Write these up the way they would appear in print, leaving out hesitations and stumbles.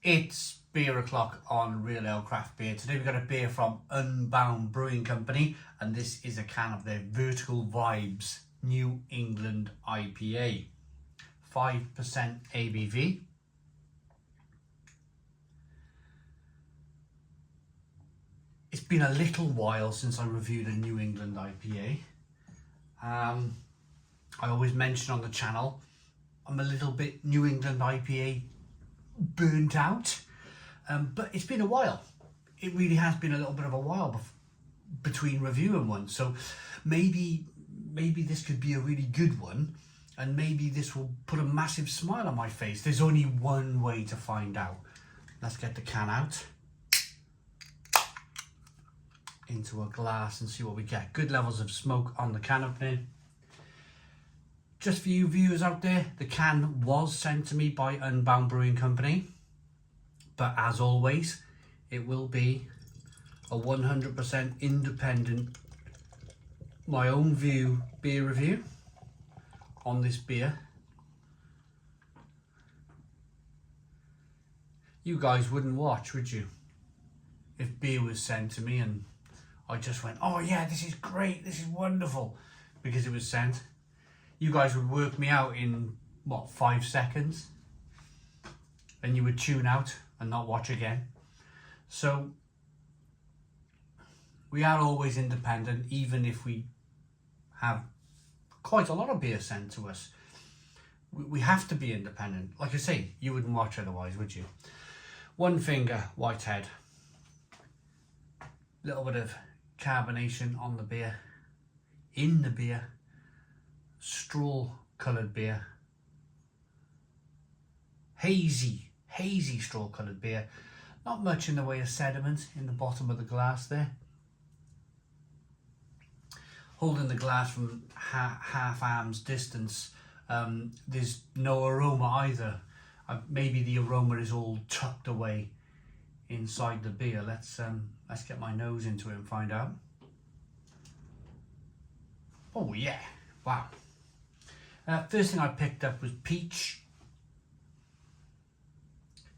It's beer o'clock on Real Ale Craft Beer. Today we've got a beer from Unbound Brewing Company, and this is a can of their Vertical Vibes New England IPA. 5% ABV. It's been a little while since I reviewed a New England IPA. I always mention on the channel, I'm a little bit New England IPA burnt out, but it's been a while. It really has been a little bit of a while between reviewing one, so maybe this could be a really good one, and maybe this will put a massive smile on my face. There's only one way to find out. Let's get the can out into a glass and see what we get. Good levels of smoke on the can opening. Just for you viewers out there, the can was sent to me by Unbound Brewing Company, but as always, it will be a 100% independent, my own view beer review on this beer. You guys wouldn't watch, would you? If beer was sent to me and I just went, oh yeah, this is great, this is wonderful, because it was sent. You guys would work me out in, what, 5 seconds? And you would tune out and not watch again. So, we are always independent, even if we have quite a lot of beer sent to us. We have to be independent. Like I say, you wouldn't watch otherwise, would you? One finger, Whitehead. Little bit of carbonation on the beer. In the beer. Straw coloured beer. Hazy straw coloured beer. Not much in the way of sediment in the bottom of the glass there. Holding the glass from half arm's distance, there's no aroma either. Maybe the aroma is all tucked away inside the beer. Let's get my nose into it and find out. Oh yeah, wow. First thing I picked up was peach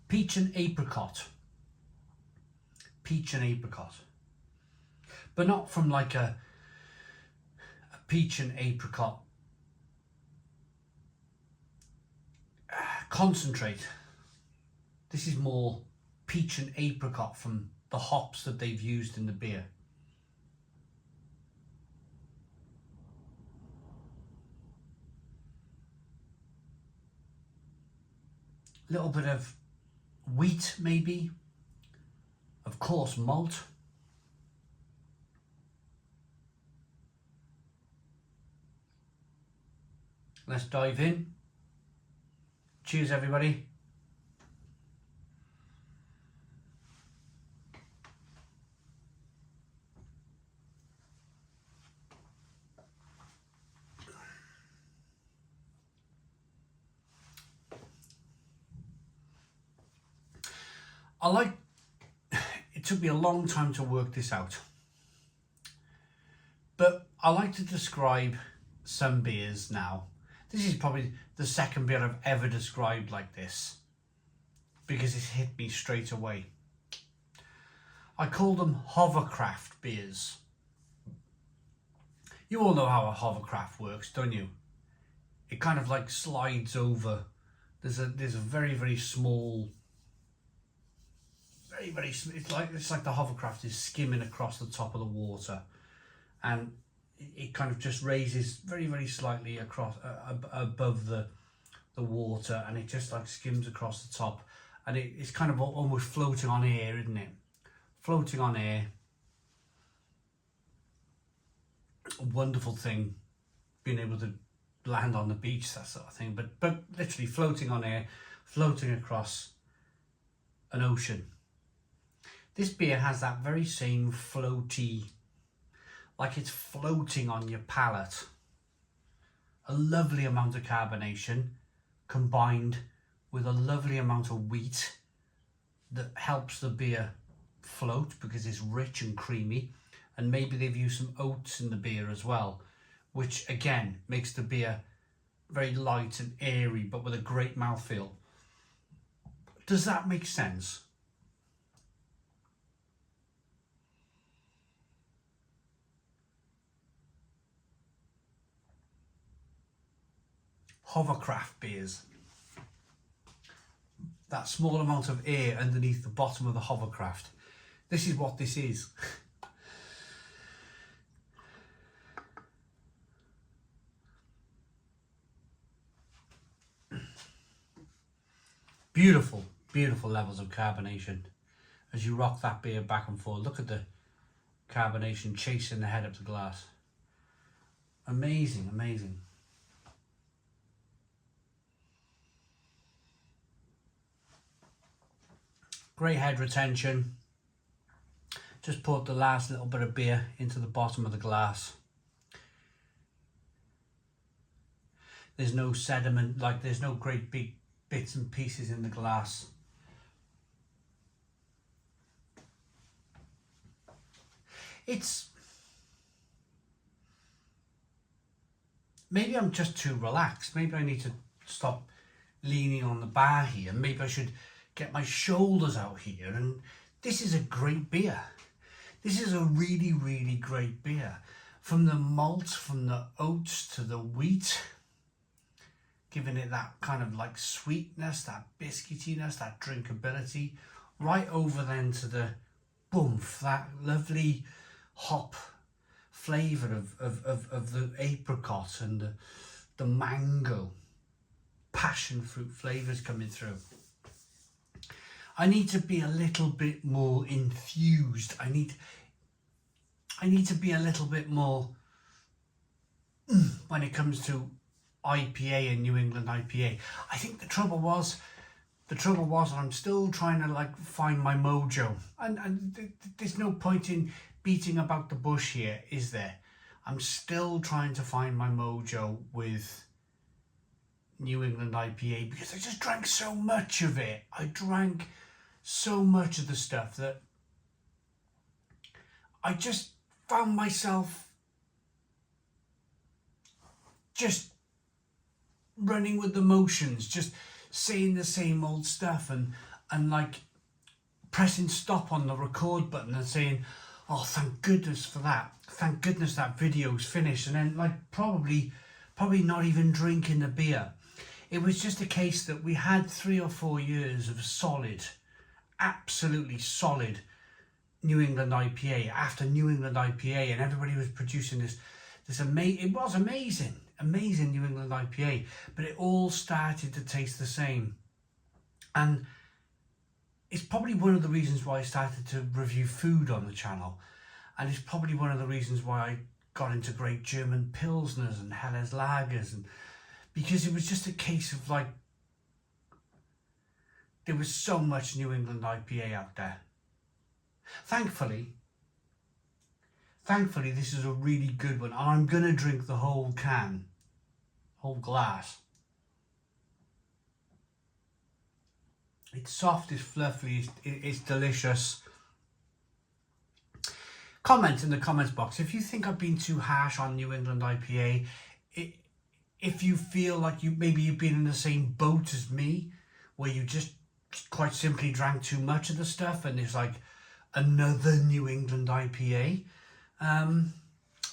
and apricot. Peach and apricot. But not from like a peach and apricot concentrate. This is more peach and apricot from the hops that they've used in the beer. A little bit of wheat maybe, of course malt. Let's dive in. Cheers everybody. It took me a long time to work this out, but I like to describe some beers now. This is probably the second beer I've ever described like this, because it's hit me straight away. I call them hovercraft beers. You all know how a hovercraft works, don't you? It kind of like slides over. There's a very, very small, it's like the hovercraft is skimming across the top of the water, and it kind of just raises very, very slightly across above the water, and it just like skims across the top, and it's kind of almost floating on air, isn't it? Floating on air. A wonderful thing, being able to land on the beach, that sort of thing, but literally floating on air, floating across an ocean. This beer has that very same floaty, like it's floating on your palate. A lovely amount of carbonation combined with a lovely amount of wheat that helps the beer float because it's rich and creamy, and maybe they've used some oats in the beer as well, which again makes the beer very light and airy but with a great mouthfeel. Does that make sense? Hovercraft beers. That small amount of air underneath the bottom of the hovercraft. This is what this is. Beautiful, beautiful levels of carbonation as you rock that beer back and forth. Look at the carbonation chasing the head up the glass. Amazing, amazing. Great head retention. Just poured the last little bit of beer into the bottom of the glass. There's no sediment, like there's no great big bits and pieces in the glass. It's, maybe I'm just too relaxed. Maybe I need to stop leaning on the bar here. Maybe I should get my shoulders out here. And this is a great beer. This is a really, really great beer. From the malt, from the oats to the wheat, giving it that kind of like sweetness, that biscuitiness, that drinkability, right over then to the boomph, that lovely hop flavour of the apricot and the mango, passion fruit flavours coming through. I need to be a little bit more enthused. I need to be a little bit more when it comes to IPA and New England IPA. I think the trouble was I'm still trying to like find my mojo, and there's no point in beating about the bush here, is there? I'm still trying to find my mojo with New England IPA because I just drank so much of it. I drank so much of the stuff that I just found myself just running with the motions, just saying the same old stuff and like pressing stop on the record button and saying, oh, thank goodness for that. Thank goodness that video's finished. And then like probably not even drinking the beer. It was just a case that we had 3 or 4 years of solid, absolutely solid New England IPA after New England IPA, and everybody was producing this it was amazing New England IPA, but it all started to taste the same. And it's probably one of the reasons why I started to review food on the channel, and it's probably one of the reasons why I got into great German Pilsners and Helles Lagers, and because it was just a case of like there was so much New England IPA out there. Thankfully, this is a really good one, and I'm gonna drink the whole can, whole glass. It's soft, it's fluffy, it's delicious. Comment in the comments box if you think I've been too harsh on New England IPA. If you feel like you've been in the same boat as me, where you just quite simply drank too much of the stuff and it's like another New England IPA.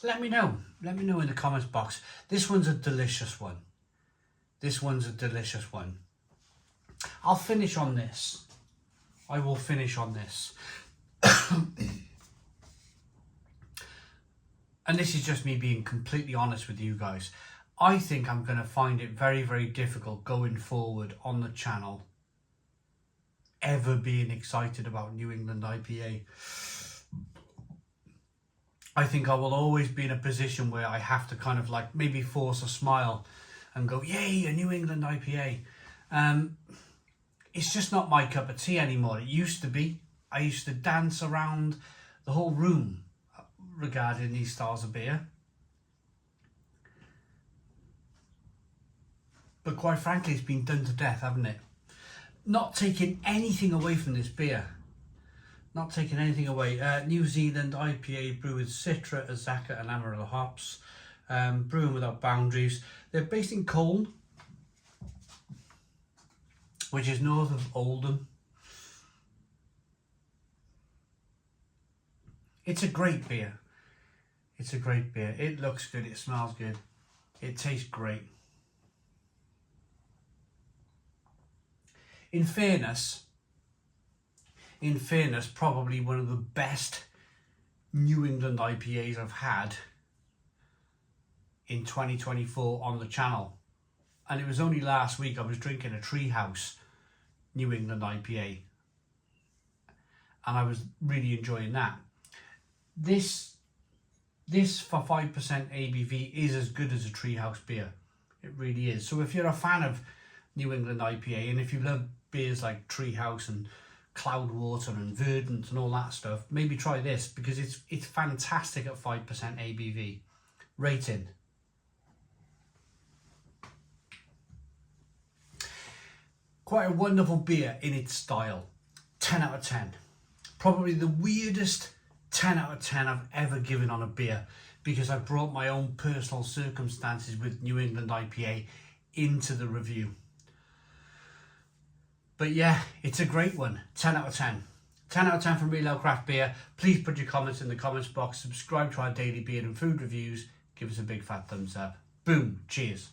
Let me know in the comments box. This one's a delicious one. I'll finish on this. I will finish on this. And this is just me being completely honest with you guys. I think I'm going to find it very, very difficult going forward on the channel ever being excited about New England IPA. I think I will always be in a position where I have to kind of like maybe force a smile and go, yay, a New England IPA. It's just not my cup of tea anymore. It used to be. I used to dance around the whole room regarding these styles of beer. But quite frankly, it's been done to death, haven't it? Not taking anything away from this beer. Not taking anything away. New Zealand IPA brew with Citra, Azacca and Amarillo hops. Brewing without boundaries. They're based in Cologne. which is north of Oldham. It's a great beer. It's a great beer. It looks good, it smells good, it tastes great. In fairness, probably one of the best New England IPAs I've had in 2024 on the channel. And it was only last week I was drinking a Treehouse New England IPA, and I was really enjoying that. This for 5% ABV is as good as a Treehouse beer. It really is. So if you're a fan of New England IPA, and if you love beers like Treehouse and Cloudwater and Verdant and all that stuff, maybe try this, because it's fantastic at 5% ABV. Rating. Quite a wonderful beer in its style. 10 out of 10. Probably the weirdest 10 out of 10 I've ever given on a beer, because I brought my own personal circumstances with New England IPA into the review. But yeah, it's a great one. 10 out of 10. 10 out of 10 from Real Ale Craft Beer. Please put your comments in the comments box. Subscribe to our daily beer and food reviews. Give us a big fat thumbs up. Boom. Cheers.